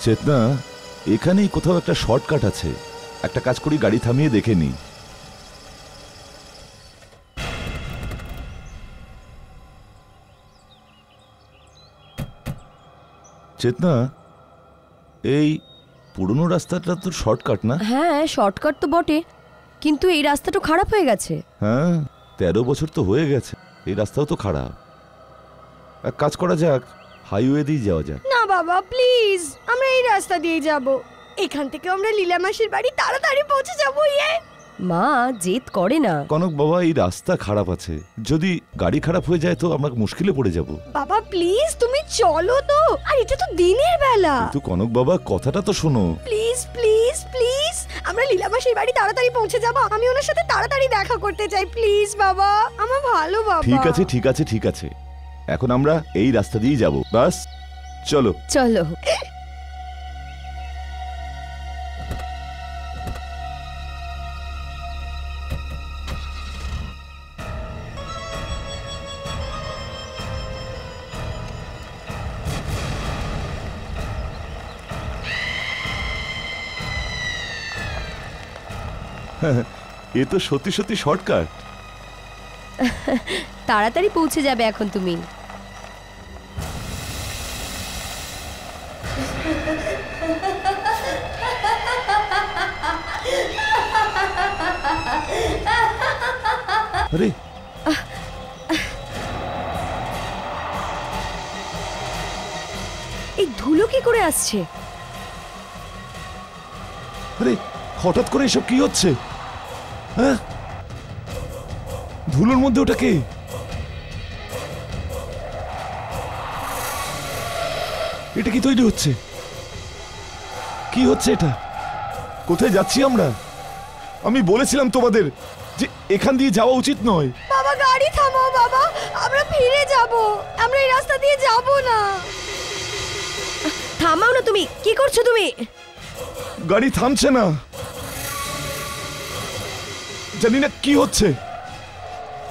চেতনা, এখানেই কোথাও একটা শর্টকাট আছে। একটা কাজ করি, গাড়ি থামিয়ে দেখে নিই। চেতনা, এই পুরনো রাস্তাটা তো শর্টকাট না? হ্যাঁ, শর্টকাট তো বটে, কিন্তু এই রাস্তাটা খারাপ হয়ে গেছে। হ্যাঁ, 13 বছর তো হয়ে গেছে, এই রাস্তাও তো খারাপ। এক কাজ করা যাক, হাইওয়ে দিয়ে যাওয়া যাক। না বাবা প্লিজ, আমরা এই রাস্তা দিয়ে যাব। এখান থেকে আমরা লীলা মাসির বাড়ি তাড়াতাড়ি পৌঁছে যাবো। মা জেদ করে না। কনক বাবা, এই রাস্তা খারাপ আছে, যদি গাড়ি খারাপ হয়ে যায় তো আমরা মুশকিলে পড়ে যাব। বাবা প্লিজ তুমি চলো তো, আর এটা তো দিনের বেলা। কিন্তু কনক বাবা, কথাটা তো শোনো। প্লিজ প্লিজ প্লিজ, আমরা লীলা মাসির বাড়ি তাড়াতাড়ি পৌঁছে যাব। আমি ওনার সাথে তাড়াতাড়ি দেখা করতে চাই। প্লিজ বাবা, আমার ভালো বাবা। ঠিক আছে ঠিক আছে ঠিক আছে, এখন আমরা এই রাস্তা দিয়ে যাব। বাস চলো চলো। এ তো সত্যি সত্যি শর্টকাট। তাড়াতাড়ি পৌঁছে যাবে এখন তুমি। আরে এই ধুলো কি করে আসছে? আরে হঠাৎ করে এসব কি হচ্ছে? হ্যাঁ, ধুলোর মধ্যে ওটা কে? এটা কি তৈরি হচ্ছে? কি হচ্ছে এটা? কোথায় যাচ্ছি আমরা? আমি বলেছিলাম তোমাদের যে এখান দিয়ে যাওয়া উচিত নয়। বাবা গাড়ি থামাও বাবা, আমরা ফিরে যাব। আমরা এই রাস্তা দিয়ে যাব না। থামাও না, তুমি কি করছো? তুমি গাড়ি থামছে না, জানি না কি হচ্ছে।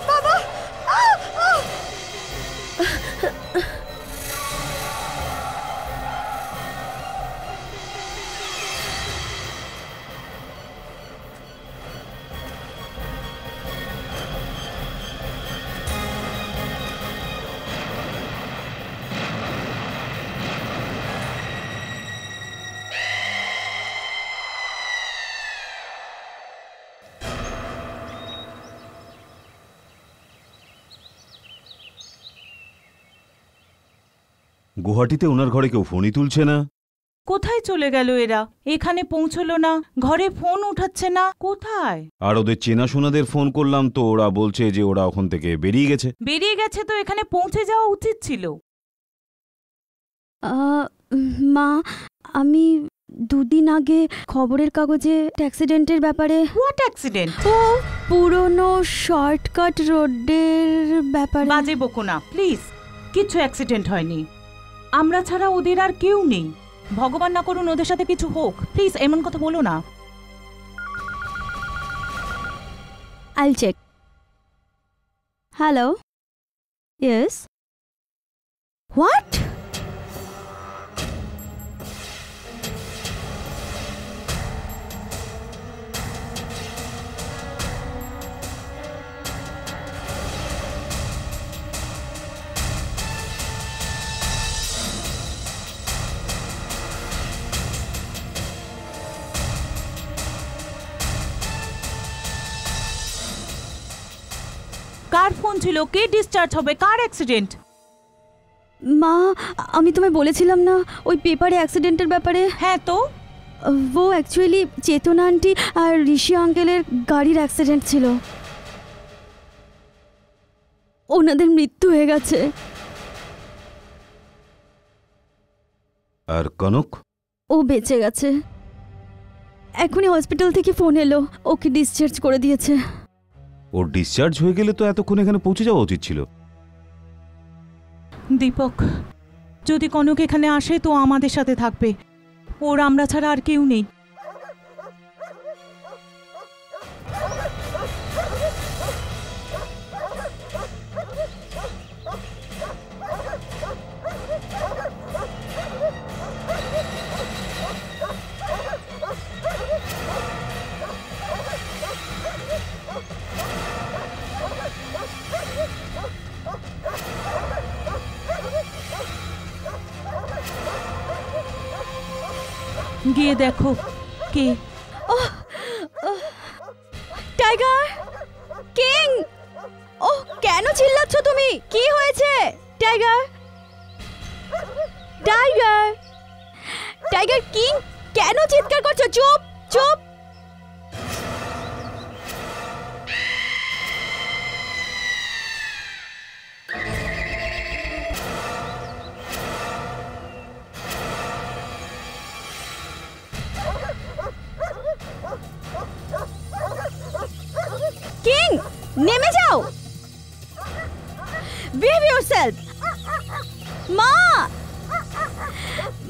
বাবা গুয়াহাটিতে ওনার ঘরে কেউ ফোনই তুলছে না। কোথায় চলে গেল এরা? এখানে পৌঁছলো না, ঘরে ফোন উঠাচ্ছে না, কোথায়? আর ওদের চেনাশোনাদের ফোন করলাম তো ওরা বলছে যে ওরা ওখান থেকে বেরিয়ে গেছে। বেরিয়ে গেছে তো এখানে পৌঁছে যাওয়া উচিত ছিল। মা, আমি দুদিন আগে খবরের কাগজে অ্যাক্সিডেন্টের ব্যাপারে। What accident? ও পুরনো শর্টকাট রোডের ব্যাপারে। বাজে বকো না প্লিজ, কিচ্ছু অ্যাক্সিডেন্ট হয়নি। আমরা ছাড়া ওদের আর কেউ নেই। ভগবান না করুন ওদের সাথে কিছু হোক। প্লিজ এমন কথা বলো না। I'll check. Hello? Yes? What? Car phone ছিল? কে ডিসচার্জ হবে? কার অ্যাক্সিডেন্ট? মা, আমি তোমায় বলেছিলাম না ওই পেপারে অ্যাক্সিডেন্টের ব্যাপারে। হ্যাঁ তো ও অ্যাকচুয়ালি চেতনা আন্টি আর ঋষি আঙ্কেলের গাড়ির অ্যাক্সিডেন্ট ছিল। ওনাদের মৃত্যু হয়ে গেছে। আর কনক? ও বেঁচে গেছে। এখনই হসপিটাল থেকে ফোন এলো, ওকে ডিসচার্জ করে দিয়েছে। ওর ডিসচার্জ হয়ে গেলে তো এতক্ষণ এখানে পৌঁছে যাওয়া উচিত ছিল। দীপক, যদি কনক এখানে আসে তো আমাদের সাথে থাকবে। ওর আমরা ছাড়া আর কেউ নেই। গিয়ে দেখো কে। টাইগার, কিং, ওহ কেন চিল্লাচ্ছ তুমি? কি হয়েছে? টাইগার, টাইগার, টাইগার কিং, কেন চিৎকার করছো? চুপ চুপ। কিং, নেমে যাও। Behave yourself. মা,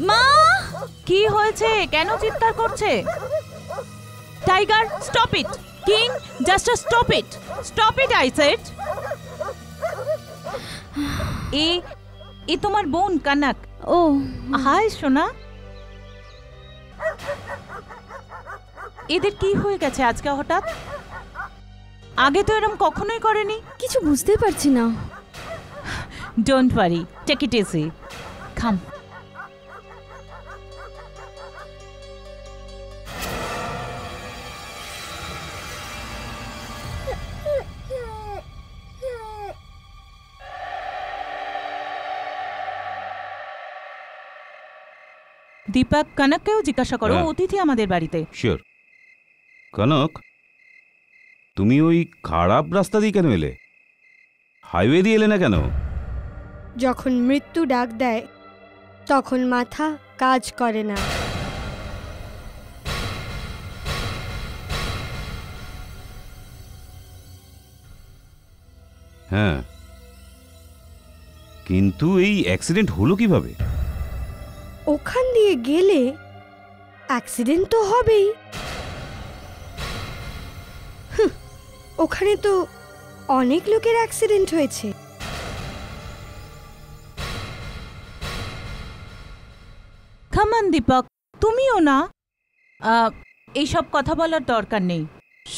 মা, কি হয়েছে? কেন চিৎকার করছে? Tiger, stop it. King, just stop it. Stop it I said. এ তোমার বোন কানাক। ও হাই সোনা। এদের কি হয়ে গেছে আজকে হঠাৎ? আগে তো এরকম কখনোই করেনি। কিছু বুঝতে পারছি না। Don't worry, take it easy. Come. Deepak, কনককেও জিজ্ঞাসা করো, হ্যাঁ। অতিথি আমাদের বাড়িতে। শিওর। কনক, তুমি ওই খারাপ রাস্তা দিয়ে কেন এলে? হাইওয়ে দিয়ে এলে না কেন? যখন মৃত্যু ডাক দেয় তখন মাথা কাজ করে না। হ্যাঁ, কিন্তু এই অ্যাক্সিডেন্ট হলো কিভাবে? ওখান দিয়ে গেলে অ্যাক্সিডেন্ট তো হবেই। ওখানে তো অনেক লোকের অ্যাক্সিডেন্ট হয়েছে। খামান দীপক, তুমিও না। এইসব কথা বলার দরকার নেই।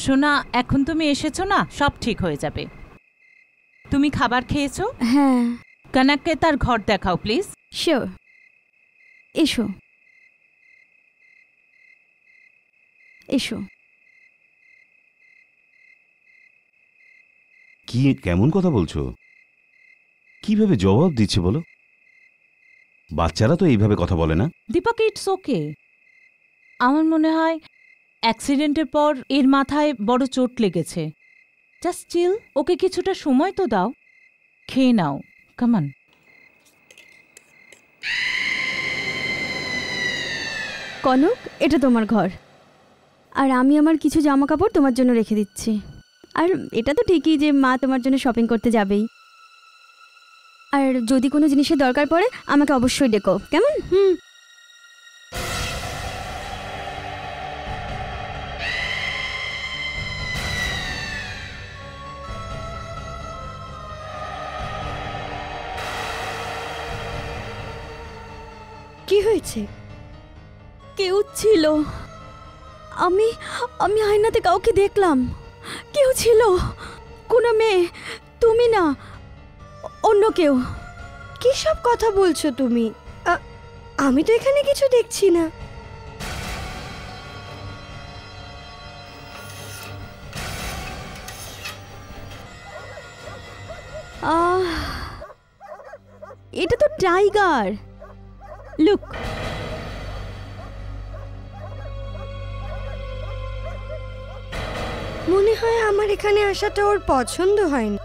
সোনা, এখন তুমি এসেছো না, সব ঠিক হয়ে যাবে। তুমি খাবার খেয়েছো? হ্যাঁ, কনককে তার ঘর দেখাও প্লিজ। শিওর। এসো এসো। কি কেমন কথা বলছো? কিভাবে জবাব দিচ্ছে বলো? বাচ্চারা তো এইভাবে কথা বলে না। Deepak, it's okay. আমার মনে হয় অ্যাক্সিডেন্টের পর এর মাথায় বড় চোট লেগেছে। জাস্ট চিল, ওকে কিছুটা সময় তো দাও। খেয়ে নাও, কামান। কনক, এটা তোমার ঘর, আর আমি আমার কিছু জামা কাপড় তোমার জন্য রেখে দিচ্ছি। আর এটা তো ঠিকই যে মা তোমার জন্য শপিং করতে যাবেই। আর যদি কোনো জিনিসের দরকার পড়ে আমাকে অবশ্যই ডেকো, কেমন? কি হয়েছে? কেউ ছিল। আমি আমি আয়নাতে কাউকে দেখলাম। কেউ ছিল, কোনো মেয়ে, তুমি না, অন্য কেউ। কি সব কথা বলছো তুমি? আমি তো এখানে কিছু দেখছি না। এটা তো টাইগার। লুক, মনে হয় আমার এখানে আসাটা ওর পছন্দ হয়নি।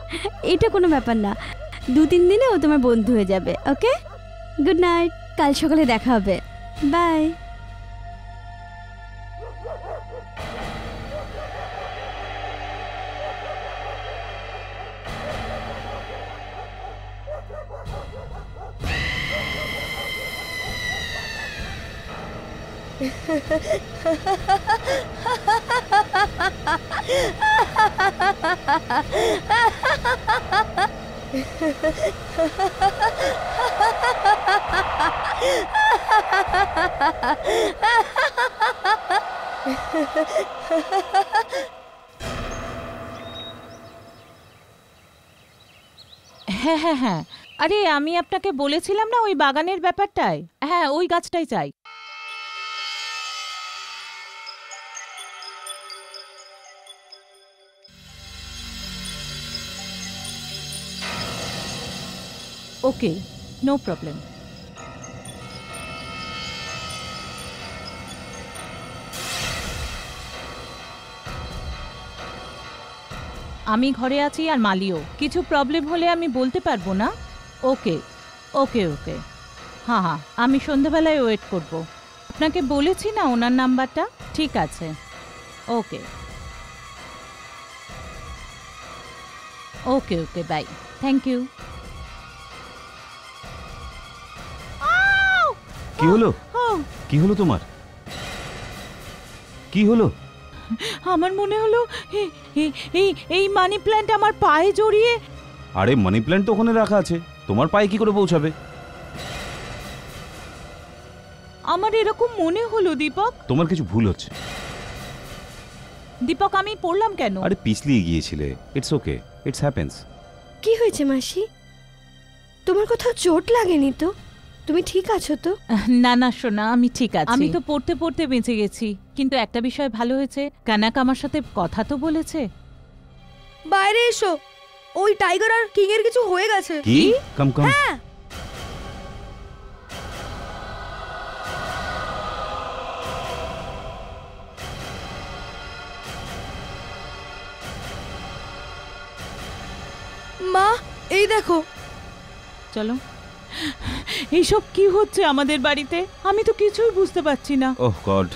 এটা কোনো ব্যাপার না, 2-3 দিনে ও তোমার বন্ধু হয়ে যাবে। ওকে, গুড নাইট, কাল সকালে দেখা হবে। বাই। হ্যাঁ হ্যাঁ হ্যাঁ, আরে আমি আপনাকে বলেছিলাম না ওই বাগানের ব্যাপারটাই। হ্যাঁ, ওই গাছটাই চাই। ওকে, নো প্রবলেম। আমি ঘরে আছি আর মালিও, কিছু প্রবলেম হলে আমি বলতে পারবো না। ওকে ওকে ওকে, হ্যাঁ হ্যাঁ, আমি সন্ধ্যাবেলায় ওয়েট করব। আপনাকে বলেছি না ওনার নাম্বারটা? ঠিক আছে, ওকে ওকে ওকে, বাই, থ্যাংক ইউ। কি হলো? কি হলো তোমার? কি হলো? আমার মনে হলো এই মানি প্ল্যান্ট আমার পায়ে জড়িয়ে। আরে মানি প্ল্যান্ট তো ওখানে রাখা আছে, তোমার পায়ে কি করে পৌঁছাবে? আমার এরকম মনে হলো দীপক। তোমার কিছু ভুল হচ্ছে। দীপক, আমি পড়লাম কেন? আরে পিছলিয়ে গিয়েছিলে, ইটস ওকে, ইটস হ্যাপেন্স। কি হয়েছে মাসি? তোমার কোথাও চোট লাগেনি তো? তুমি ঠিক আছো তো? না না সোনা, আমি ঠিক আছি। আমি তো পড়তে পড়তে বেঁচে গেছি, কিন্তু একটা বিষয় ভালো হয়েছে, কানাক আমার সাথে কথা তো বলেছে। বাইরে এসো, ওই টাইগার আর কিং এর কিছু হয়ে গেছে। কি? কাম কাম। হ্যাঁ, মা এই দেখো। চলো। এইসব কি হচ্ছে আমাদের বাড়িতে? আমি তো কিছুই বুঝতে পারছি না। ওহ গড।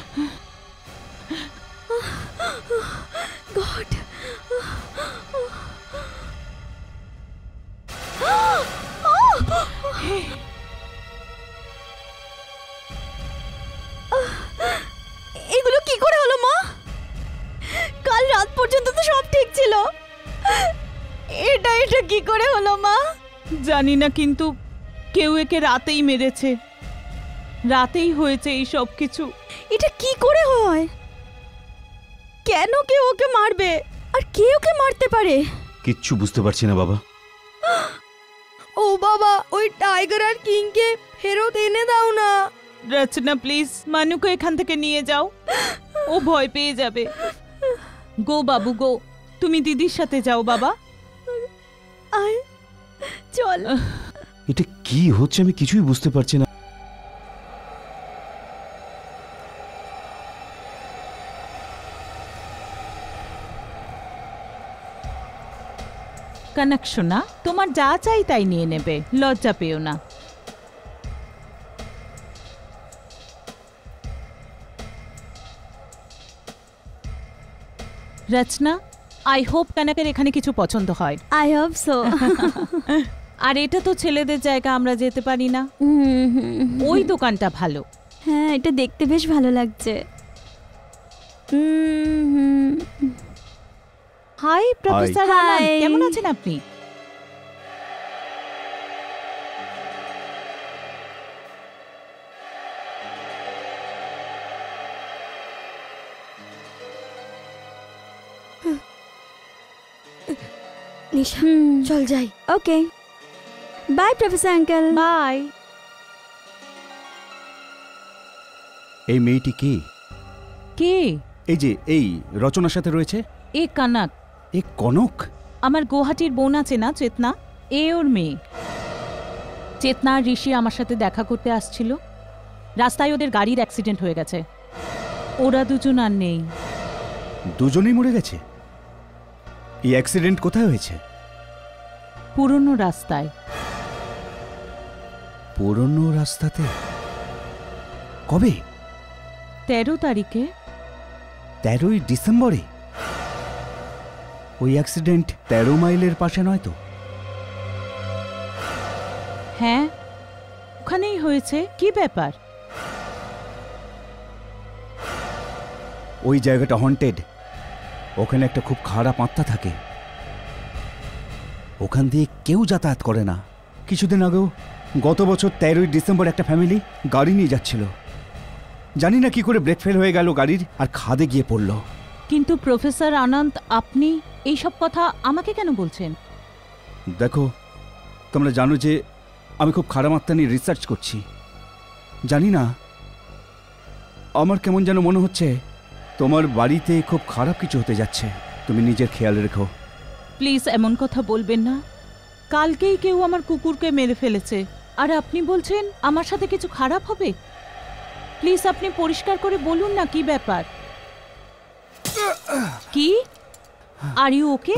গড, এগুলো কি করে হলো মা? কাল রাত পর্যন্ত তো সব ঠিক ছিল। এটা কি করে হলো মা? জানি না, কিন্তু কেউ একে রাতেই মেরেছে। রাতেই হয়েছে এই সব কিছু। এটা কি করে হয়? কেন কেউ ওকে মারবে? আর কে ওকে মারতে পারে? কিচ্ছু বুঝতে পারছি না বাবা। ও বাবা, ওই টাইগার আর কিংকে ফেরত এনে দাও না। রচনা প্লিজ, মানুকে এখান থেকে নিয়ে যাও, ও ভয় পেয়ে যাবে। গো বাবু গো, তুমি দিদির সাথে যাও বাবা। আয় চল। এটা কি হচ্ছে আমি কিছুই বুঝতে পারছি না। কানাক সোনা, তোমার যা চাই তাই নিয়ে নেবে, লজ্জা পেও না। রচনা, আই হোপ কানাকের এখানে কিছু পছন্দ হয়। I hope so. আর এটা তো ছেলেদের জায়গা, আমরা যেতে পারি না। ওই দোকানটা ভালো। হ্যাঁ, এটা দেখতে বেশ ভালো লাগছে। High professor Hi. আনন্দ, কেমন আছেন আপনি? নিশা চল যাই। ওকে, বাই প্রফেসর আঙ্কেল। বাই। এই মেয়েটি কে? কে? এই যে এই রচনার সাথে রয়েছে, এ কানাক। এ কনক? আমার গুয়াহাটির বোন আছে না চেতনা, এ ওর মেয়ে। চেতনা আর ঋষি আমার সাথে দেখা করতে আসছিল। রাস্তায় ওদের গাড়ির অ্যাক্সিডেন্ট হয়ে গেছে। ওরা দুজন আর নেই। দুজনেই মরে গেছে? এই অ্যাক্সিডেন্ট কোথায় হয়েছে? পুরনো রাস্তায়। পুরনো রাস্তাতে? কবে? 13 তারিখে। 13ই ডিসেম্বরে? ওই অ্যাক্সিডেন্ট 13 মাইলের পাশে নয় তো? হ্যাঁ, ওখানেই হয়েছে। কি ব্যাপার? ওই জায়গাটা হন্টেড। ওখানে একটা খুব খারাপ আত্মা থাকে। ওখান দিয়ে কেউ যাতায়াত করে না। কিছুদিন আগেও, গত বছর 13ই ডিসেম্বর, একটা ফ্যামিলি গাড়ি নিয়ে যাচ্ছিল। জানি না কি করে ব্রেক ফেল হয়ে গেল গাড়ির, আর খাদে গিয়ে পড়ল। কিন্তু প্রফেসর আনন্দ, আপনি এই সব কথা আমাকে কেন বলছেন? দেখো, তোমরা জানো যে আমি খুব খারাপ আত্মা নিয়ে রিসার্চ করছি। জানি না, আমার কেমন যেন মনে হচ্ছে তোমার বাড়িতে খুব খারাপ কিছু হতে যাচ্ছে। তুমি নিজের খেয়াল রেখো। প্লিজ এমন কথা বলবেন না। কালকেই কেউ আমার কুকুরকে মেরে ফেলেছে, আর আপনি বলছেন আমার সাথে কিছু খারাপ হবে? প্লিজ আপনি পরিষ্কার করে বলুন না কি ব্যাপার। কি? Are you okay?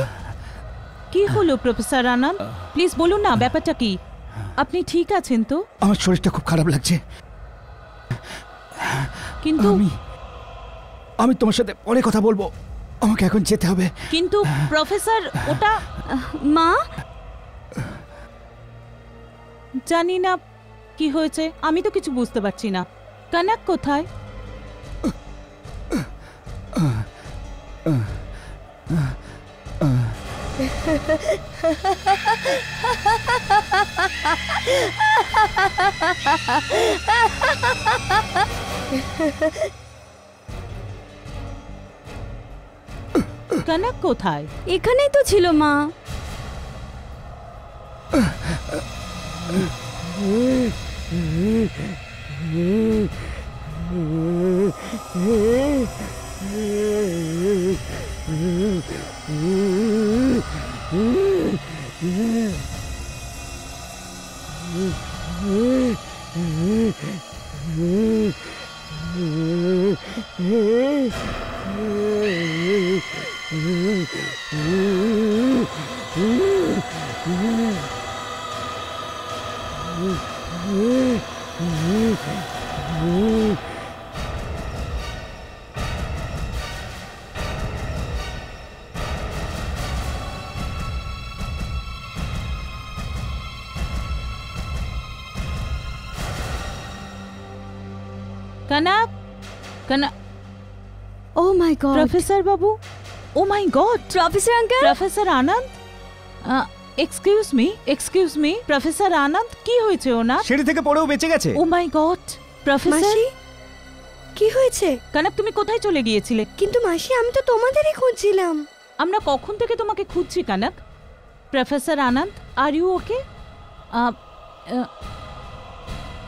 কি হলো প্রফেসর আনন্দ? প্লিজ বলুন না ব্যাপারটা কি। আপনি ঠিক আছেন তো? আমার শরীরটা খুব খারাপ লাগছে, কিন্তু আমি তোমার সাথে পরে কথা বলবো, আমাকে এখন যেতে হবে। কিন্তু প্রফেসর ওটা মা, জানি না কি হয়েছে, আমি তো কিছু বুঝতে পারছি না। কনক কোথায়? কনক কোথায়? এখানেই তো ছিল মা। কনক, কনক, ও মাই গড, প্রফেসর বাবু, ও মাই গড, প্রফেসর আঙ্কেল। প্রফেসর আনন্দ, এক্সকিউজ মি প্রফেসর আনন্দ, কি হয়েছে ওনার? সিঁড়ি থেকে পড়েও বেঁচে গেছে। ও মাই গড প্রফেসর। মাসি কি হয়েছে? কনক তুমি কোথায় চলে গিয়েছিলে? কিন্তু মাসি আমি তো তোমাদেরই খুঁজছিলাম। আমরা কখন থেকে তোমাকে খুঁজছি Kanak. Professor Anand, are you okay?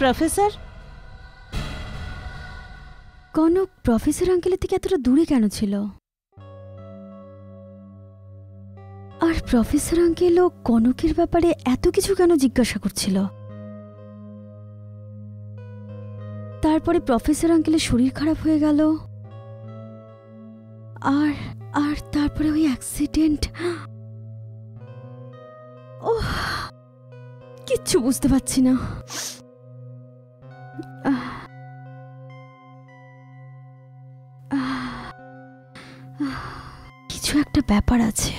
Professor, Kanak professor আঙ্কেলের থেকে এতটা দূরে কেন ছিল? আর প্রফেসর আঙ্কেলও কনকের ব্যাপারে এত কিছু কেন জিজ্ঞাসা করছিল? তারপরে প্রফেসর আঙ্কেলের শরীর খারাপ হয়ে গেল, আর আর তারপরে ওই অ্যাক্সিডেন্ট। ওহ, কিচ্ছু বুঝতে পারছি না। কিছু একটা ব্যাপার আছে।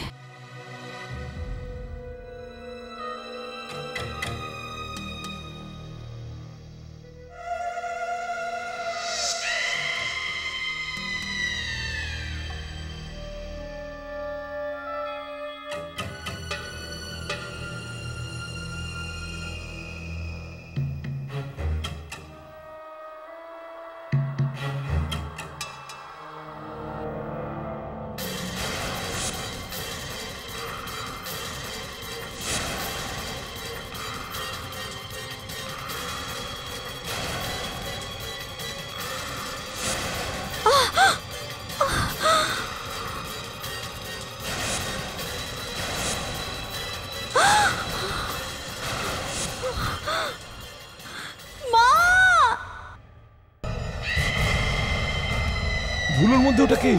ধুলোর মধ্যে ওটা কে?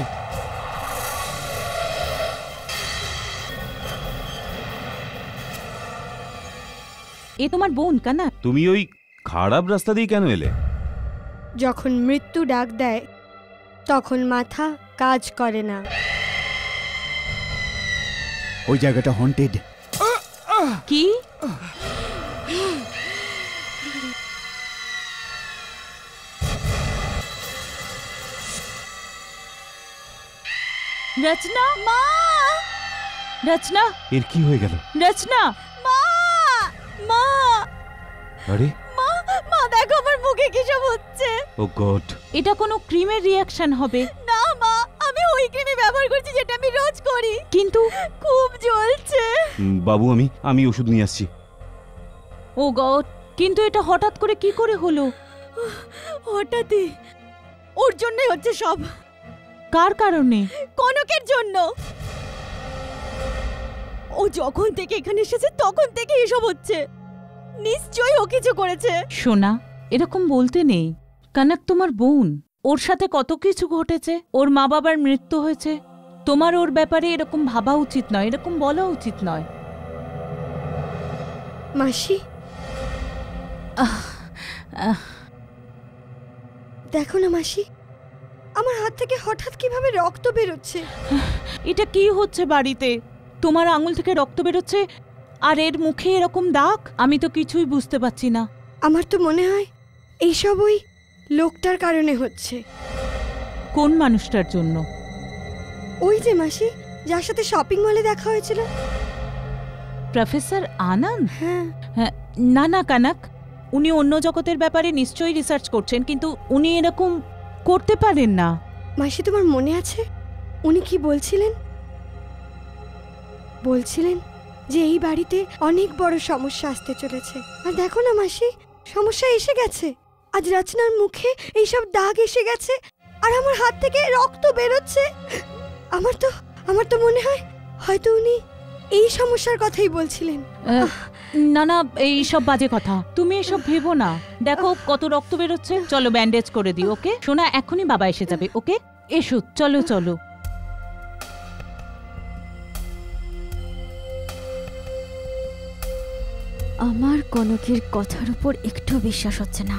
এ তোমার বোন কনক। তুমি ওই খারাপ রাস্তা দিয়ে কেন এলে? যখন মৃত্যু ডাক দেয় তখন মাথা কাজ করে না। ওই জায়গাটা হন্টেড। কি? রচনা, মা! রচনা, এর কি হয়ে গেল? রচনা, মা! মা! আরে মা! মা দেখো আমার মুখে কি সব হচ্ছে। ও গড, এটা কোনো ক্রিমের রিয়াকশন হবে। না মা, আমি ওই ক্রিমই ব্যবহার করছি যেটা আমি রোজ করি। কিন্তু খুব জ্বলছে। বাবু আমি ওষুধ নিয়ে আসছি। ও গড, কিন্তু এটা হঠাৎ করে কি করে হলো? হঠাৎই। ওর জন্যই হচ্ছে সব। কার কারণে? কনকের জন্য। ও যখন থেকে এখানে এসেছে তখন থেকে এসব হচ্ছে। নিশ্চয়ই ও কিছু করেছে। সোনা, এরকম বলতে নেই। কানাক তোমার বোন, ওর সাথে কত কিছু ঘটেছে, ওর মা বাবার মৃত্যু হয়েছে। তোমার ওর ব্যাপারে এরকম ভাবা উচিত নয়, এরকম বলা উচিত নয়। মাসি, দেখো না মাসি, আমার হাত থেকে হঠাৎ কিভাবে রক্ত বেরোচ্ছে। এটা কি হচ্ছে বাড়িতে? তোমার আঙুল থেকে রক্ত বেরোচ্ছে আর এর মুখে এরকম দাগ? আমি তো কিছুই বুঝতে পারছি না। আমার তো মনে হয় এইসব ওই লোকটার কারণে হচ্ছে। কোন মানুষটার জন্য? ওই যে মাসি, যার সাথে শপিং মলে দেখা হয়েছিল। প্রফেসর আনন্দ? হ্যাঁ। হ্যাঁ, না না কানাক, উনি অন্য জগতের ব্যাপারে নিশ্চয়ই রিসার্চ করছেন, কিন্তু উনি এরকম করতে পারেন না। মাসি, তোমার মনে আছে উনি কি বলছিলেন? বলছিলেন যে এই বাড়িতে অনেক বড় সমস্যা আসতে চলেছে। আর দেখো না মাসি, সমস্যা এসে গেছে। আজ রচনার মুখে এইসব দাগ এসে গেছে আর আমার হাত থেকে রক্ত বেরোচ্ছে। আমার তো মনে হয় হয়তো উনি এই সমস্যার কথাই বলছিলেন। না না, এই সব বাজে কথা, তুমি এসব ভেবো না। দেখো কত রক্ত বেরোচ্ছে। চলো ব্যান্ডেজ করে দিই ওকে। শোনা, এখনই বাবা এসে যাবে। ওকে, এসো, চলো চলো। আমার কনকের কথার উপর একটু বিশ্বাস হচ্ছে না।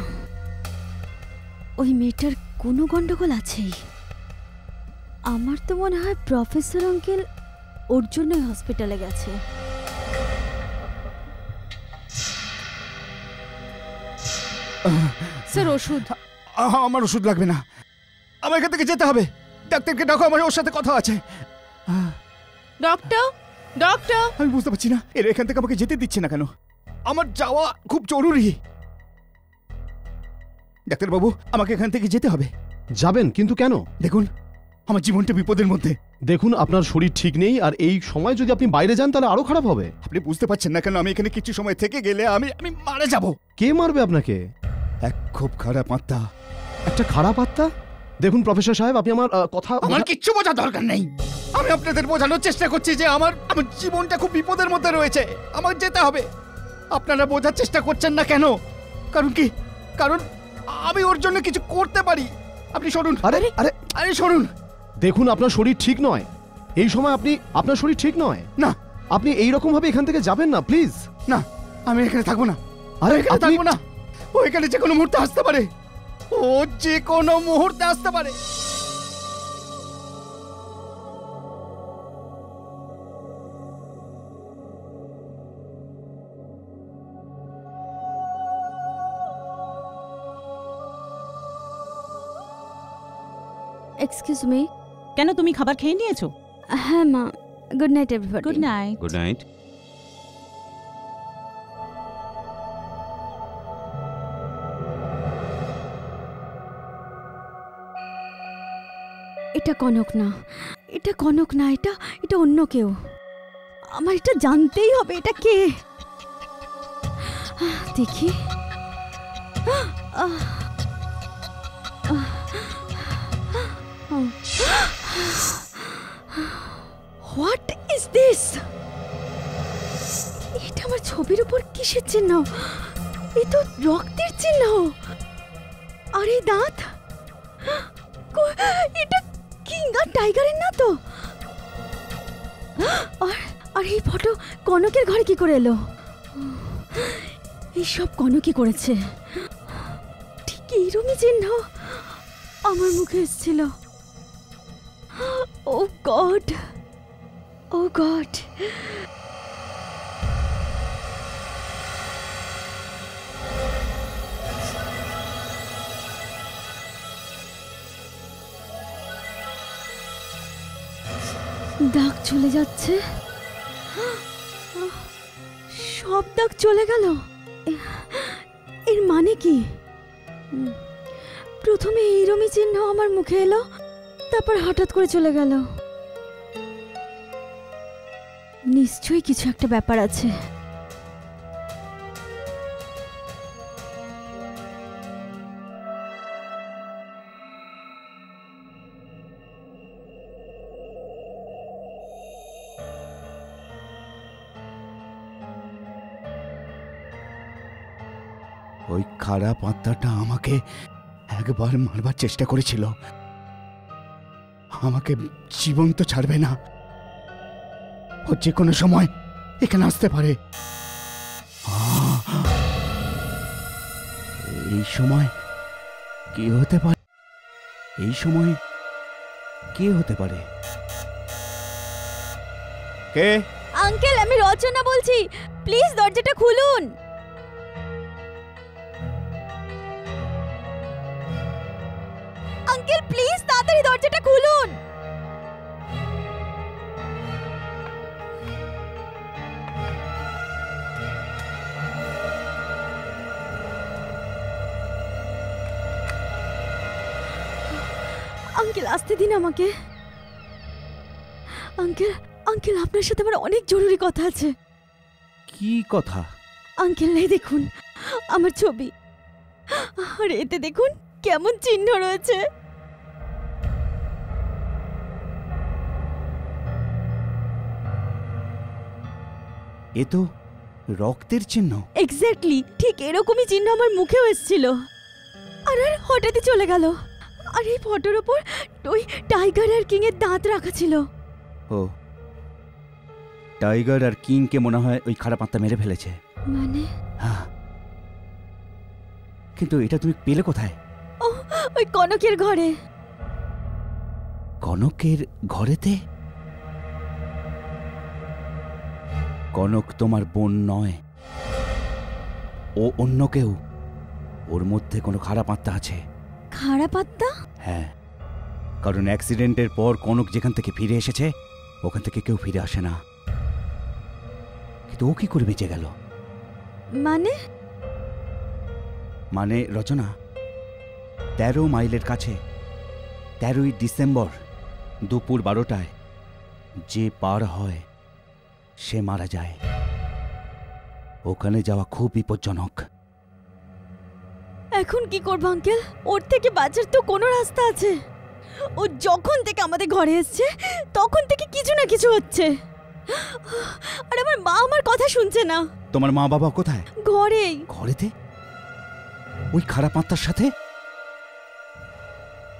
ওই মেয়েটার কোনো গন্ডগোল আছেই। আমার তো মনে হয় প্রফেসর আঙ্কেল ওর জন্যই হসপিটালে গেছে। স্যার, ওষুধ। আমার ওষুধ লাগবে না, আমার এখান থেকে যেতে হবে। ডাক্তারকে ডাকো, আমার ওর সাথে কথা আছে। Doctor, doctor. আমি বুঝতে পারছি না এরা এখান থেকে আমাকে যেতে দিচ্ছে না কেন। আমার যাওয়া খুব জরুরি। ডাক্তারবাবু, আমাকে এখান থেকে যেতে হবে। যাবেন, কিন্তু কেন? দেখুন, আমার জীবনটা বিপদের মধ্যে। দেখুন, আপনার শরীর ঠিক নেই, আর এই সময় যদি আপনি বাইরে যান তাহলে আরো খারাপ হবে। আপনি বুঝতে পারছেন না কেন? আমি এখানে কিছু সময় থেকে গেলে আমি মারা যাব। কে মারবে আপনাকে? এক খুব খারাপ আত্মা। একটা খারাপ আত্মা? দেখুন প্রফেসর সাহেব, আপনি আমার কথা... আমার কিচ্ছু বোঝার দরকার নেই। আমি আপনাদের বোঝানোর চেষ্টা করছি যে আমার জীবনটা খুব বিপদের মধ্যে রয়েছে, আমার যেতে হবে। আপনারা বোঝার চেষ্টা করছেন না কেন? কারণ কি? কারণ আমি ওর জন্য কিছু করতে পারি। আপনি শুনুন। আরে আরে আরে শুনুন। দেখুন, আপনার শরীর ঠিক নয়। এই সময় আপনার শরীর ঠিক নয়। না, আপনি এই রকম ভাবে এখান থেকে যাবেন না, প্লিজ। না, আমি এখানে থাকবো না। আরে এখানে থাকবো না। ও এখানে যে কোনো মুহূর্তে আসতে পারে। ও যে কোনো মুহূর্তে আসতে পারে। Excuse me. কেন, তুমি খাবার খেয়ে নিয়েছো? হ্যাঁ মা, good night everybody. Good night. Good night. এটা কনক না, এটা কনক না, এটা অন্য কেউ। আমার এটা জানতেই হবে, এটা কে। দেখি। What is this? এটা আমার ছবির উপর কিসের চিহ্ন? এ তো রক্তের চিহ্ন। আর এই দাঁত, এটা কিং আর টাইগারের না তো? আর এই ফটো কনকের ঘরে কি করে এলো? এইসব কনকই করেছে। ঠিক এইরকমই চিহ্ন আমার মুখে এসেছিল। ও গড, ও গড। দাগ চলে যাচ্ছে, সব দাগ চলে গেল। এর মানে কি? প্রথমে এইরকমই চিহ্ন আমার মুখে এলো, তারপর হঠাৎ করে চলে গেল। নিশ্চয়ই কিছু একটা ব্যাপার আছে। ওই খারাপ আত্মাটা আমাকে একবার মারবার চেষ্টা করেছিল। আমাকে জীবন্ত ছাড়বে না। ও যে কোনো সময় এখানে আসতে পারে। এই সময় কি হতে পারে? এই সময় কে হতে পারে? কে? আঙ্কেল, আমি রচনা বলছি, প্লিজ দরজাটা খুলুন। আঙ্কেল প্লিজ তাড়াতাড়ি দরজাটা খুলুন। আঙ্কেল আসতে দিন আমাকে। আঙ্কেল, আঙ্কেল আপনার সাথে আমার অনেক জরুরি কথা আছে। কি কথা? আঙ্কেল এই দেখুন আমার ছবি, আর এতে দেখুন কেমন চিহ্ন রয়েছে। এ তো রক্তের চিহ্ন। এক্স্যাক্টলি ঠিক এরকমই চিহ্ন আমার মুখেও এসেছিল, আর আর হঠাৎই চলে গেল। আর এই ফটোর ওপর ওই টাইগার আর কিং এর দাঁত রাখা ছিল। ও, টাইগার আর কিংকে মনে হয় ওই খারাপ আত্মা মেরে ফেলেছে। মানে? হ্যাঁ, কিন্তু এটা তুমি পেলে কোথায়? ও, ওই কনকের ঘরে। কনকের ঘরেতে? কনক তোমার বোন নয়, ও অন্য কেউ। ওর মধ্যে কোনো খারাপ আত্মা আছে। খারাপ আত্মা? হ্যাঁ, কারণ অ্যাক্সিডেন্টের পর কনক যেখান থেকে ফিরে এসেছে ওখান থেকে কেউ ফিরে আসে না। কিন্তু ও কি করে বেঁচে গেল? মানে? মানে রচনা, 13 মাইলের কাছে 13ই ডিসেম্বর দুপুর 12টায় যে পার হয় সে মারা যায়। ওখানে যাওয়া খুব বিপজ্জনক। এখন কি করবো আঙ্কেল? ওর থেকে বাঁচার তো কোনো রাস্তা আছে। ও যখন থেকে আমাদের ঘরে এসছে তখন থেকে কিছু না কিছু হচ্ছে, আর আমার মা আমার কথা শুনছে না। তোমার মা বাবা কোথায়? ঘরেই। ঘরেতে? ওই খারাপ আত্মার সাথে?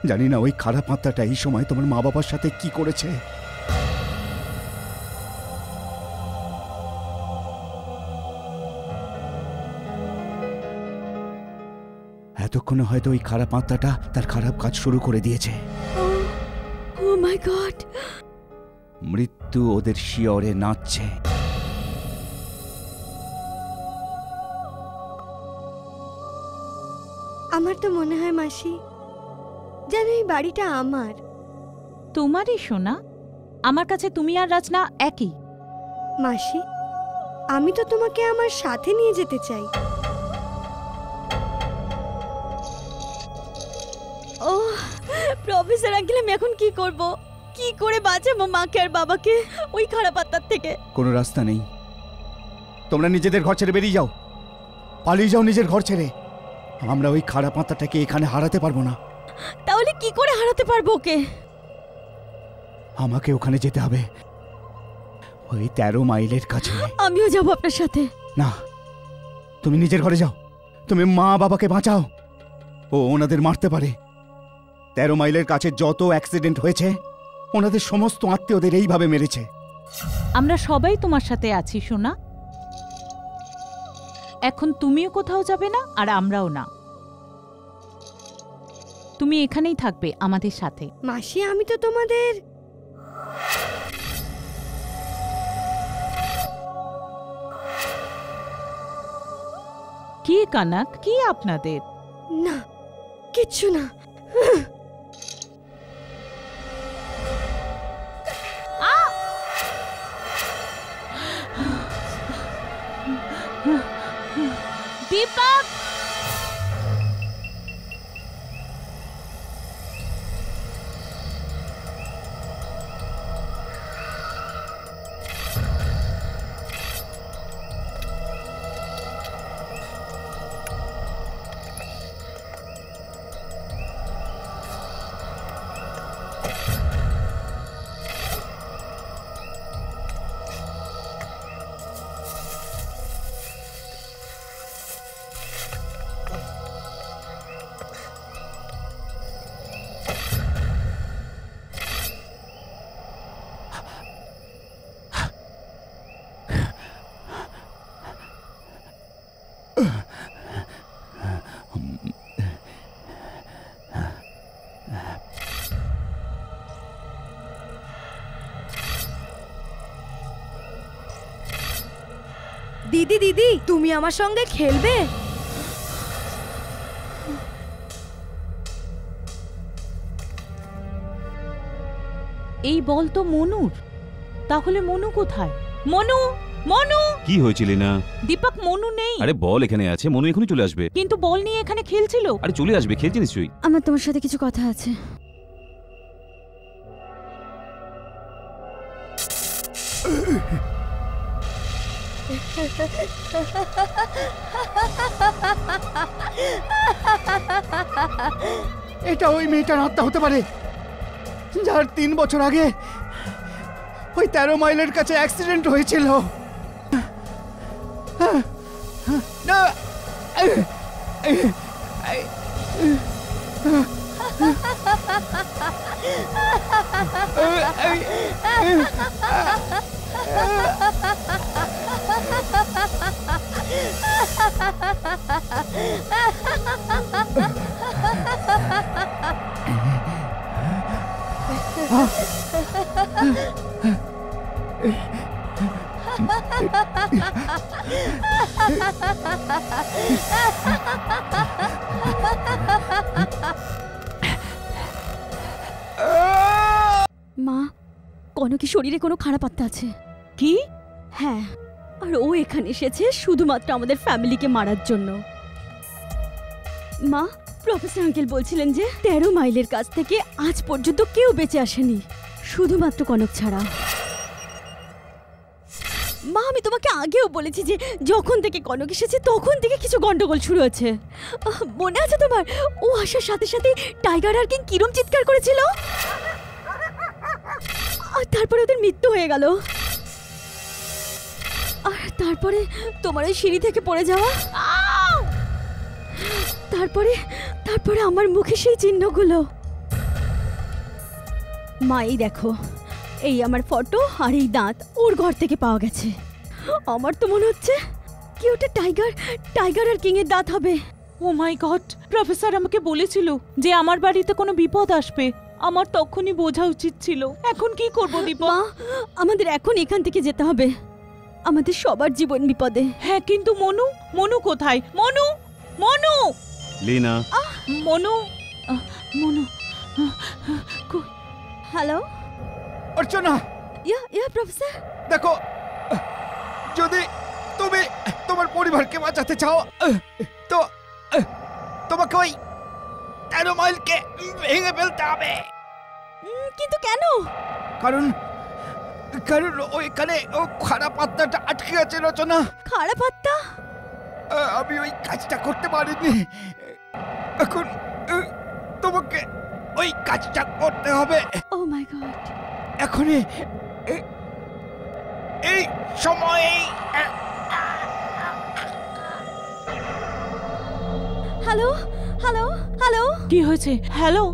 জানি না ওই খারাপ আত্মাটা এই সময় তোমার মা বাবার সাথে কি করেছে। এতক্ষণে হয়তো ওই খারাপ আত্মাটা তার খারাপ কাজ শুরু করে দিয়েছে। ও মাই গড! মৃত্যু ওদের শিয়রে নাচছে। আমার তো মনে হয় মাসি যেন এই বাড়িটা আমার। তোমারই সোনা, আমার কাছে তুমি আর রচনা একই। মাসি, আমি তো তোমাকে আমার সাথে নিয়ে যেতে চাই। ও প্রফেসর আঙ্কেল, আমি এখন কি করব? কি করে বাঁচাবো মাকে আর বাবাকে ওই খারাপ আত্মার থেকে? কোনো রাস্তা নেই। তোমরা নিজেদের ঘর ছেড়ে বেরিয়ে যাও, পালিয়ে যাও নিজের ঘর ছেড়ে। আমরা ওই খারাপ আত্মাটাকে এখানে হারাতে পারবো না। তাহলে কি করে হারাতে পারবো ওকে? আমাকে ওখানে যেতে হবে, ওই 13 মাইলের কাছে। আমিও যাবো আপনার সাথে। না, তুমি নিজের ঘরে যাও। তুমি মা বাবাকে বাঁচাও, ও ওনাদের মারতে পারে। 13 মাইলের কাছে যত অ্যাক্সিডেন্ট হয়েছে ওনাদের সমস্ত আত্মীয়দের এইভাবে মেরেছে। আমরা সবাই তোমার সাথে আছি সোনা। এখন তুমিও কোথাও যাবে না আর আমরাও না। তুমি এখানেই থাকবে আমাদের সাথে। মাসি, আমি তো তোমাদের কি কানাক, কি আপনাদের? না, কিচ্ছু না। দীপক! দিদি দিদি তুমি আমার সঙ্গে খেলবে? এই বল তো মনুর। তাহলে মনু কোথায়? মনু, মনু! কি হয়েছিল না? দীপক, মনু নেই। আরে বল এখানে আছে, মনু এখনই চলে আসবে। কিন্তু বল নিয়ে এখানে খেলছিল। আরে চলে আসবে, খেলছে নিশ্চয়ই। আমার তোমার সাথে কিছু কথা আছে। এটা ওই মেয়েটার আত্মা হতে পারে, যার 3 বছর আগে ওই 13 মাইলের কাছে অ্যাক্সিডেন্ট হয়েছিল। না, মা, কনকের শরীরে কোনো খারাপ আত্মা আছে। কি? হ্যাঁ, আর ও এখানে এসেছে শুধুমাত্র আমাদের ফ্যামিলিকে মারার জন্য। মা, প্রফেসর আঙ্কেল বলছিলেন যে 13 মাইলের কাছ থেকে আজ পর্যন্ত কেউ বেঁচে আসেনি, শুধুমাত্র কনক ছাড়া। মা, আমি তোমাকে আগেও বলেছি যে যখন থেকে কনক এসেছে তখন থেকে কিছু গন্ডগোল শুরু হয়েছে। মনে আছে তোমার? ও আসার সাথে সাথে টাইগার আর কিং কিরম চিৎকার করেছিল, আর তারপরে ওদের মৃত্যু হয়ে গেল। আর তারপরে তোমার ওই সিঁড়ি থেকে পড়ে যাওয়া, তারপরে তারপরে আমার মুখে সেই চিহ্নগুলো। মা, এই দেখো, এই আমার ফটো আর এই দাঁত ওর ঘর থেকে পাওয়া গেছে। আমার তো মনে হচ্ছে কি ওটা টাইগার আর কিং এর দাঁত হবে। ও মাই গড! প্রফেসর আমাকে বলেছিল যে আমার বাড়িতে কোনো বিপদ আসবে। আমার তখনই বোঝা উচিত ছিল। এখন কি করব দীপক? মা, আমাদের এখন এখান থেকে যেতে হবে, আমাদের সবার জীবন বিপদে। হ্যাঁ, কিন্তু মনু, মনু কোথায়? মনু, মনু! লীনা, মনু, মনু। হ্যালো অর্চনা, ইয়া প্রফেসর। দেখো, যদি তুমি তোমার পরিবারকে বাঁচাতে চাও তো তোমাকে ওই 13 মাইলকে ভেঙে ফেলতে হবে। কিন্তু কেন? কারণ কারণ ওইখানে ও খারাপ আত্মাটা আটকে আছে। রচনা, খারাপ আত্মা? আমি ওই কাজটা করতে পারিনি। এখন তোমাকে ওই কাজটা করতে হবে। ও মাই গড! এখনই, এই সময়ে। হ্যালো হ্যালো হ্যালো, কি হয়েছে? হ্যালো,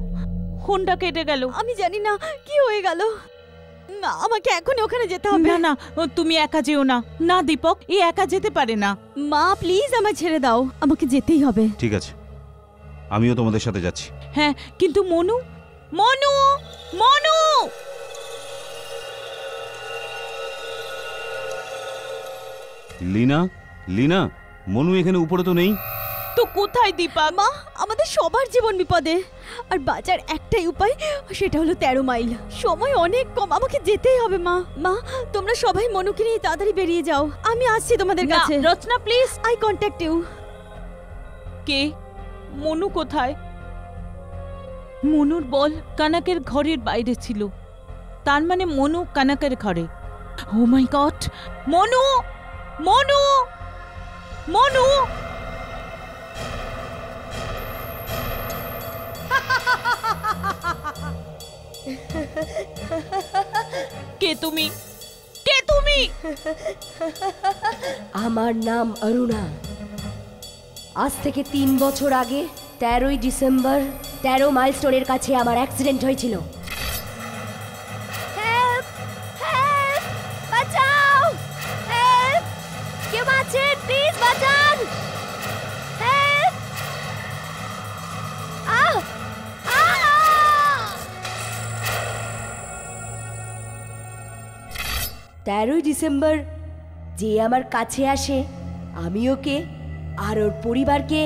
ফোনটা কেটে গেল। আমি জানি না কি হয়ে গেল। না, আমাকে এখনই ওখানে যেতে হবে। না না, তুমি একা যেও না। না দীপক, এ একা যেতে পারে না। মা, প্লিজ আমায় ছেড়ে দাও, আমাকে যেতেই হবে। ঠিক আছে, আমিও তোমাদের সাথে যাচ্ছি। হ্যাঁ, কিন্তু মনু, মনু, মনু! লীনা, লীনা, মনু এখানে উপরে তো নেই। তো কোথায় দীপক? মা, আমাদের সবার জীবন বিপদে, আর বাঁচার একটাই উপায়, সেটা হলো 13 মাইল। সময় অনেক কম, আমাকে যেতেই হবে। মা, মা, তোমরা সবাই মনুকে নিয়ে তাড়াতাড়ি বেরিয়ে যাও। আমি আসছি তোমাদের কাছে। Rachana, please. I contact you. কে? মনু কোথায়? মনুর বল কানাকের ঘরের বাইরে ছিল, তার মানে মনু কানাকের ঘরে। ও মাই গড! মনু, মনু, মনু! কে তুমি? কে তুমি? আমার নাম অরুণা। আজ থেকে 3 বছর আগে 13ই ডিসেম্বর 13 মাইলস্টোনের কাছে আমার অ্যাক্সিডেন্ট হয়েছিল। হেল্প! হেল্প! বাঁচাও! হেল্প! কেউ আছেন? প্লিজ বাঁচান! হেল্প! আহ! 13ই ডিসেম্বর যে আমার কাছে আসে আমি ওকে আর ওর পরিবারকে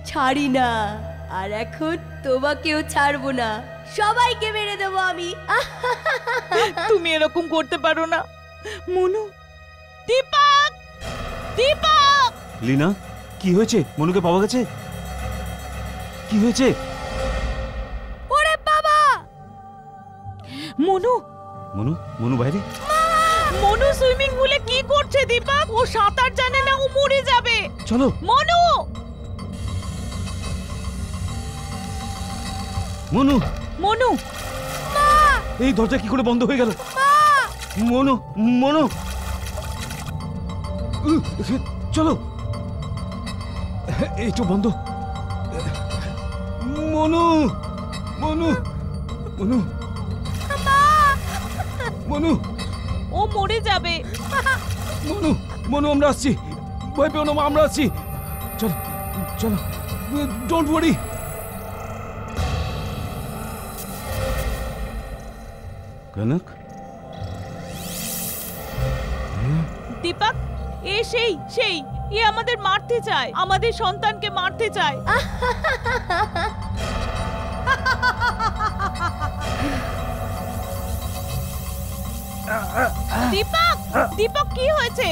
ছাড়ি না। আর এখন তোমাকেও ছাড়বো না, সবাইকে মেরে দেবো আমি। তুমি এরকম করতে পারো না মনু। দীপক, দীপক! লীনা, কি হয়েছে? মনুকে পাওয়া গেছে? কি হয়েছে? ওরে বাবা! মনু, মনু, মনু বাইরে? মনু সুইমিং পুলে কি করছে দীপক? ও সাঁতার জানে না, ও মরে যাবে। চলো। মনু, মনু, মনু! এই দরজা কি করে বন্ধ হয়ে গেল? মনু, মনু! চলো, এই তো বন্ধ। মনু, মনু, মনু, মনু, ও মরে যাবে। মনু, মনু, আমরা আসছি। ভয় পেও না মা, আমরা আসছি। চলো, চলো, ডোন্ট ওয়ারি। কনক, দীপক, এ সেই এ আমাদের মারতে চায়, আমাদের সন্তানকে মারতে চায়। দীপক, দীপক কি হয়েছে?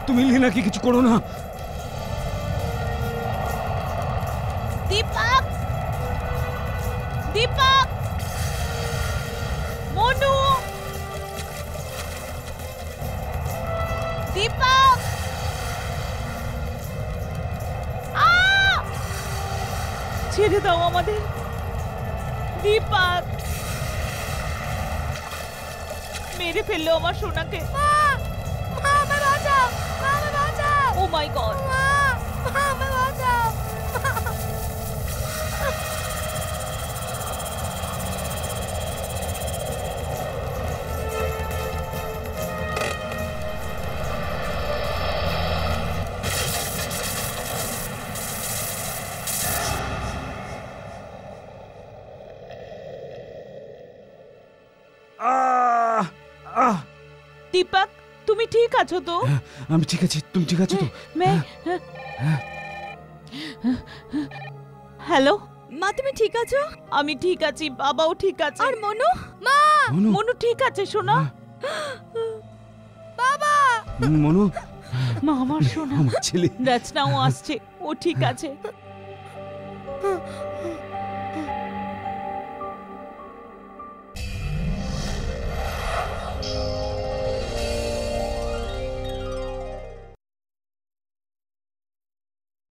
তুমি লীনাকে কিছু করো না। দীপক, দীপক! মনু, দীপক! ছেড়ে দাও আমাদের, দীপক! মেরে ফেললো আমার সোনাকে। ও মাই গড! দীপক, তুমি ঠিক আছো তো? আমি ঠিক আছি, তুমি ঠিক আছো তো? হ্যালো মা, তুমি ঠিক আছো? আমি ঠিক আছি, বাবাও ঠিক আছে। আর মনু? মা! মনু, মনু ঠিক আছে সোনা? বাবা! মনু, মা, আমার সোনা, আমার ছেলে। রচনাও আসছে, ও ঠিক আছে।